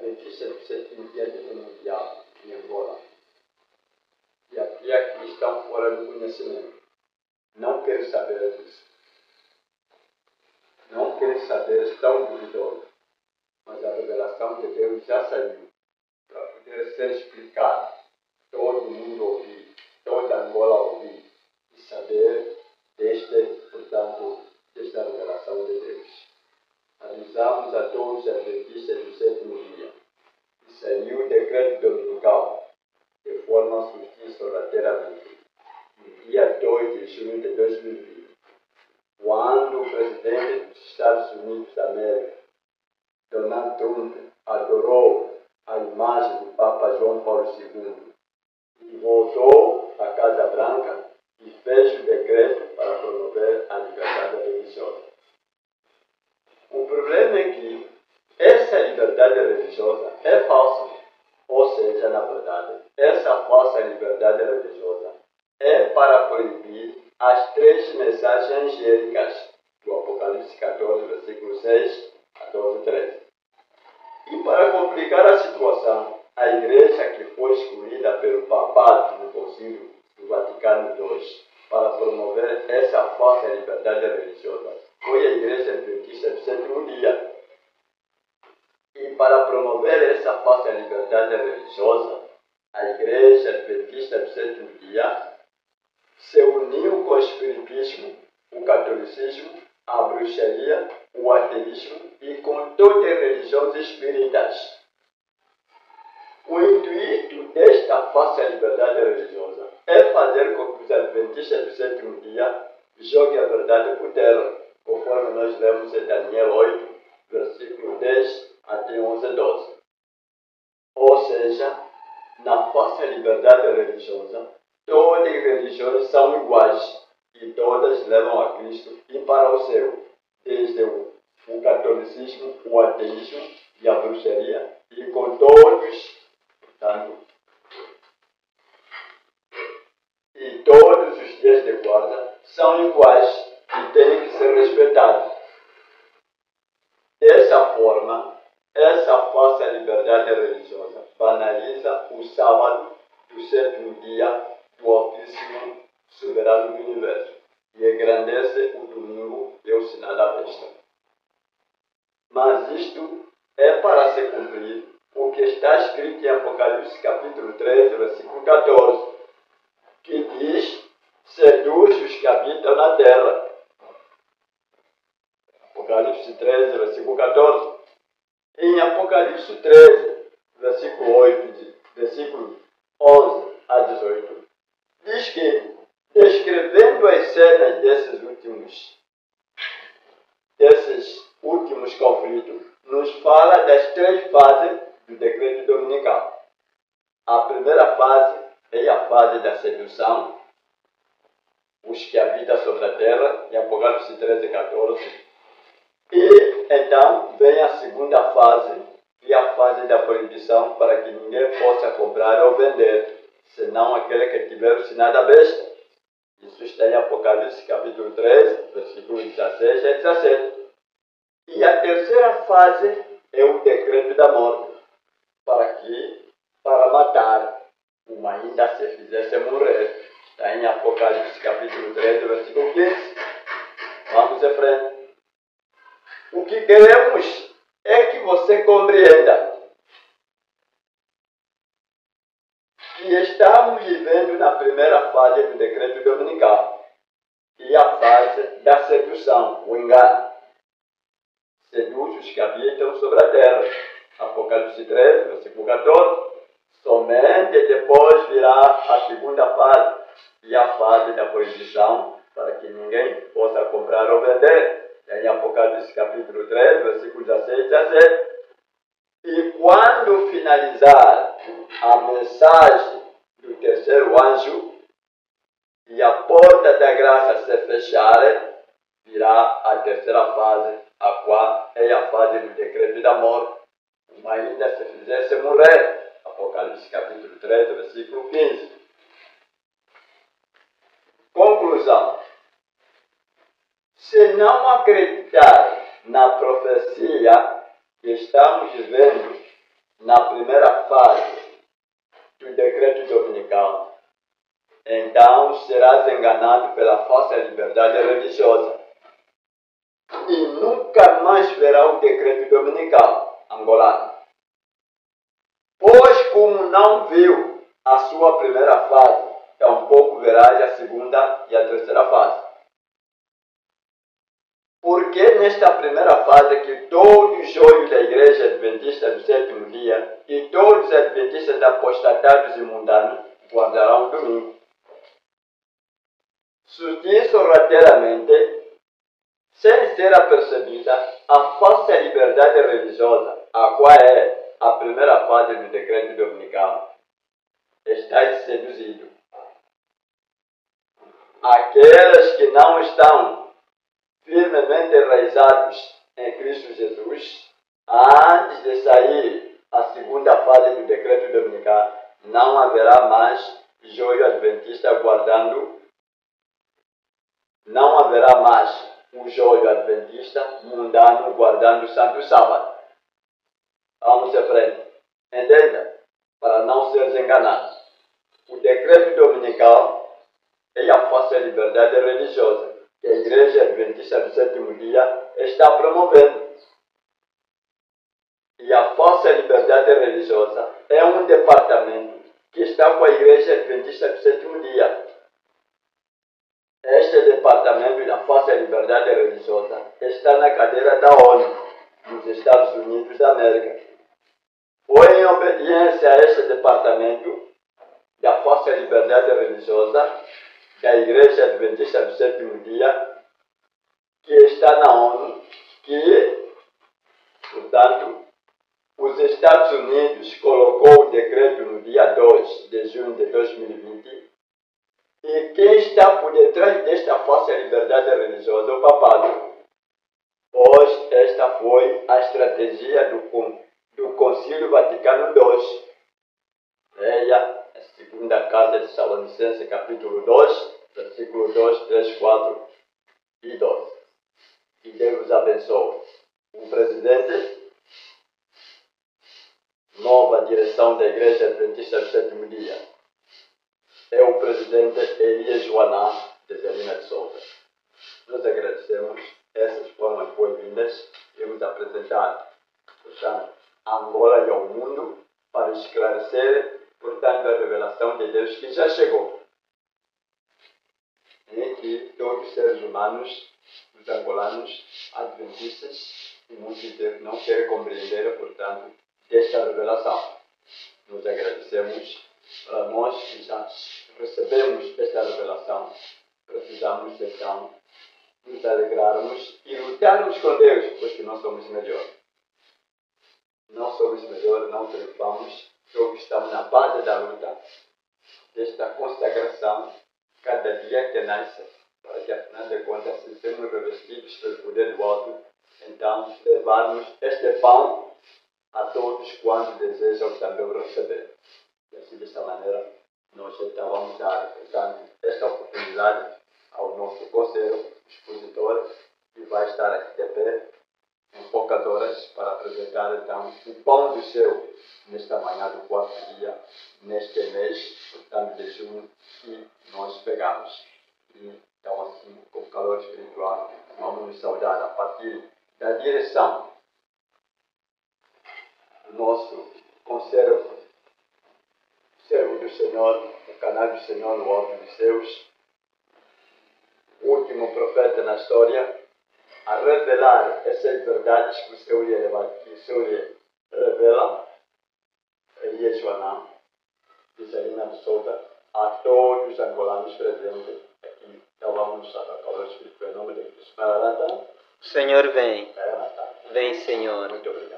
Adventista do sétimo dia de mundial em Angola. E aqui é cristão fora do conhecimento. Não quero saber disso. Não quero saber, estão duvidosos. Mas a revelação de Deus já saiu para poder ser explicada. Todo mundo ouvir, toda Angola ouvir e saber portanto, desta revelação de Deus. Avisamos a todos os adventistas do sétimo dia que saiu o decreto dominical de forma sutil sorrateiramente no dia 2 de junho de 2020, quando o presidente dos Estados Unidos da América, Donald Trump, adorou a imagem do Papa João Paulo II e voltou à Casa Branca e fez o decreto para promover a liberdade religiosa. O problema é que essa liberdade religiosa é falsa. Ou seja, na verdade, essa falsa liberdade religiosa é para proibir as 3 mensagens angélicas do Apocalipse 14, versículo 6 a 12, 13. E para complicar a situação, a igreja que foi escolhida pelo papado no Concílio do Vaticano II para promover essa falsa liberdade religiosa foi a Igreja Adventista do sétimo dia. E para promover essa falsa liberdade religiosa, a Igreja Adventista do sétimo dia se uniu com o Espiritismo, o Catolicismo, a bruxaria, o ateísmo e com todas as religiões espíritas. O intuito desta falsa liberdade religiosa é fazer com que os adventistas do sétimo dia joguem a verdade por terra, conforme nós lemos em Daniel 8, versículo 10 até 11, 12. Ou seja, na falsa liberdade religiosa, todas as religiões são iguais e todas levam a Cristo e para o céu, desde o catolicismo, o ateísmo e a bruxaria, e com todos, portanto, e todos os dias de guarda são iguais e têm que ser respeitados. Dessa forma, essa falsa liberdade religiosa banaliza o sábado do sétimo dia do Altíssimo Soberano do Universo e engrandece o domingo e o sinal da besta. Mas isto é para se cumprir o que está escrito em Apocalipse capítulo 13, versículo 14, que diz: seduz os que habitam na terra. Apocalipse 13, versículo 14. Em Apocalipse 13, versículo 8, versículo 11 a 18, diz que, descrevendo as cenas desses últimos conflitos, nos fala das 3 fases do decreto dominical. A primeira fase é a fase da sedução, os que habitam sobre a terra, em Apocalipse 13, 14. E então vem a segunda fase, que é a fase da proibição, para que ninguém possa comprar ou vender, senão aquele que tiver o sinal da besta. Isso está em Apocalipse capítulo 13, versículos 16 a 17. E a terceira fase é o decreto da morte, para matar, como ainda se fizesse morrer. Está em Apocalipse capítulo 13, versículo 15. Vamos em frente. O que queremos é que você compreenda que estamos vivendo na primeira fase do decreto dominical, e a fase da sedução, o engano. Seduz os que habitam sobre a terra. Apocalipse 13, versículo 14. Somente depois virá a segunda fase, e a fase da proibição, para que ninguém possa comprar ou vender. Em Apocalipse capítulo 13, versículo 16 e 17. E quando finalizar a mensagem do terceiro anjo e a porta da graça se fechar, virá a terceira fase, a qual é a fase do decreto da morte, como ainda se fizesse morrer. Apocalipse capítulo 13, versículo 15. Conclusão. Se não acreditar na profecia que estamos vivendo na primeira fase do decreto dominical, então serás enganado pela falsa liberdade religiosa e nunca mais verá o decreto dominical angolano. Pois como não viu a sua primeira fase, tampouco verás a segunda e a terceira fase. Porque nesta primeira fase que todos os olhos da Igreja Adventista do sétimo dia e todos os adventistas apostatados e mundanos guardarão o domingo. Sutil sorrateiramente, sem ser apercebida, a falsa liberdade religiosa, a qual é a primeira fase do decreto dominical, está seduzido. Aqueles que não estão firmemente enraizados em Cristo Jesus, antes de sair a segunda fase do decreto dominical, não haverá mais joio adventista guardando, não haverá mais um joio adventista mundano guardando o Santo Sábado. Vamos em frente. Entenda? Para não seres enganado. O decreto dominical é a falsa liberdade religiosa que a Igreja Adventista do sétimo dia está promovendo. E a falsa liberdade religiosa é um departamento que está com a Igreja Adventista do sétimo dia. Este departamento da falsa liberdade religiosa está na cadeira da ONU, nos Estados Unidos da América. Foi em obediência a este departamento da falsa liberdade religiosa da Igreja Adventista do sétimo dia, que está na ONU, que, portanto, os Estados Unidos colocou o decreto no dia 2 de junho de 2020, e quem está por detrás desta falsa liberdade religiosa é o papado, pois esta foi a estratégia do Concílio Vaticano II. Leia a segunda carta de Salonicenses, capítulo 2, versículo 2, 3, 4 e 12. Que Deus vos abençoe. O presidente, nova direção da Igreja Adventista do sétimo dia, é o presidente Elias Joanã de Zelina de Souza. Nós agradecemos essas formas boas-vindas que vos apresentar, portanto, a Angola e ao mundo, para esclarecer, portanto, a revelação de Deus que já chegou. E que todos os seres humanos, os angolanos, adventistas, e muitos deles não querem compreender, portanto, desta revelação. Nos agradecemos. Para nós que já recebemos esta revelação, precisamos então nos alegrarmos e lutarmos com Deus, pois que nós somos melhores. Não somos melhores, não triunfamos, só que estamos na base da luta, desta consagração, cada dia que nasce, para que, afinal de contas, se sermos revestidos pelo poder do alto, então levarmos este pão a todos quantos desejam também o receber. E assim, desta maneira, nós então vamos dar, portanto, esta oportunidade ao nosso conselho expositor, que vai estar aqui de pé em poucas horas para apresentar então o pão do céu nesta manhã do quarto dia, neste mês, portanto, de junho, que nós pegamos. E então, assim, com calor espiritual, vamos nos saudar a partir da direção do nosso conselho, servo do Senhor, o canal do Senhor no alto dos céus, o último profeta na história, a revelar essas verdades que o Senhor lhe revela, Elias Joanã, de Zelina de Souza, a todos os angolanos presentes aqui. Então vamos nos dar calor espiritual em nome de Cristo. O Senhor vem. Maranatá. Vem, Senhor. Muito obrigado.